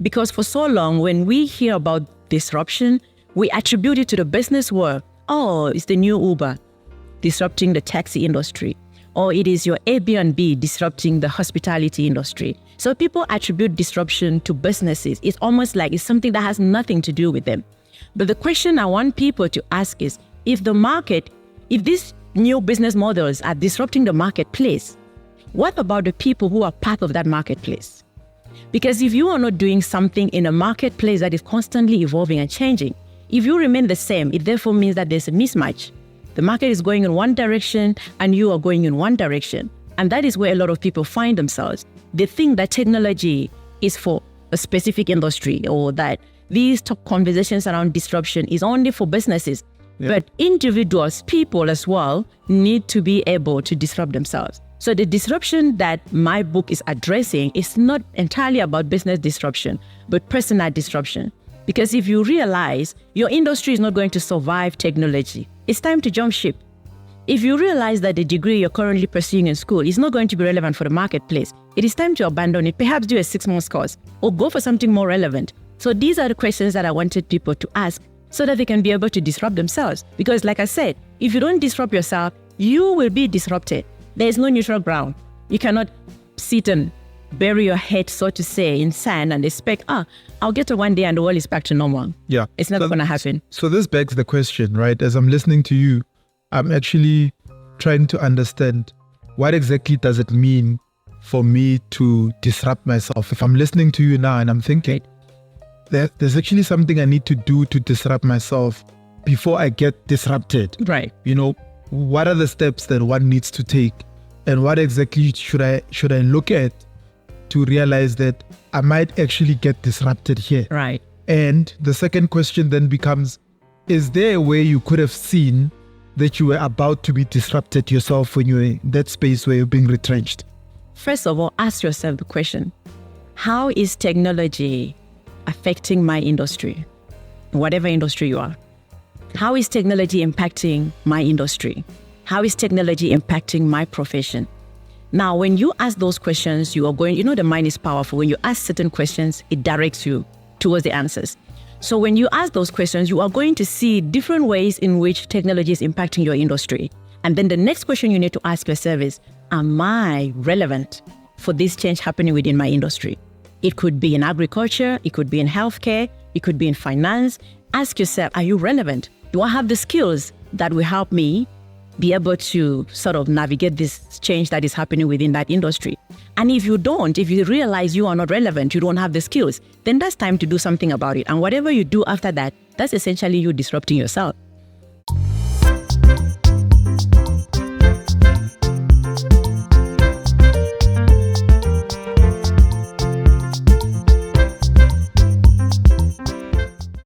Because for so long, when we hear about disruption, we attribute it to the business world. Oh, it's the new Uber disrupting the taxi industry. Or it is your Airbnb disrupting the hospitality industry. So people attribute disruption to businesses. It's almost like it's something that has nothing to do with them. But the question I want people to ask is, if these new business models are disrupting the marketplace, what about the people who are part of that marketplace? Because if you are not doing something in a marketplace that is constantly evolving and changing, if you remain the same, it therefore means that there's a mismatch. The market is going in one direction and you are going in one direction. And that is where a lot of people find themselves. They think that technology is for a specific industry, or that these top conversations around disruption is only for businesses. Yeah. But individuals, people as well, need to be able to disrupt themselves. So the disruption that my book is addressing is not entirely about business disruption, but personal disruption. Because if you realize your industry is not going to survive technology, it's time to jump ship. If you realize that the degree you're currently pursuing in school is not going to be relevant for the marketplace, it is time to abandon it, perhaps do a 6-month course, or go for something more relevant. So these are the questions that I wanted people to ask so that they can be able to disrupt themselves. Because like I said, if you don't disrupt yourself, you will be disrupted. There is no neutral ground. You cannot sit and bury your head, so to say, in sand and expect, I'll get to one day and the world is back to normal. Yeah. It's never going to happen. So this begs the question, right? As I'm listening to you, I'm actually trying to understand, what exactly does it mean for me to disrupt myself? If I'm listening to you now and I'm thinking, there's actually something I need to do to disrupt myself before I get disrupted. Right. What are the steps that one needs to take? And what exactly should I look at to realize that I might actually get disrupted here? Right. And the second question then becomes, is there a way you could have seen that you were about to be disrupted yourself when you were in that space where you're being retrenched? First of all, ask yourself the question, how is technology affecting my industry, whatever industry you are? How is technology impacting my industry? How is technology impacting my profession? Now, when you ask those questions, you are going, the mind is powerful. When you ask certain questions, it directs you towards the answers. So when you ask those questions, you are going to see different ways in which technology is impacting your industry. And then the next question you need to ask yourself is, am I relevant for this change happening within my industry? It could be in agriculture, it could be in healthcare, it could be in finance. Ask yourself, are you relevant? Do I have the skills that will help me be able to sort of navigate this change that is happening within that industry? And if you don't, if you realize you are not relevant, you don't have the skills, then that's time to do something about it. And whatever you do after that, that's essentially you disrupting yourself.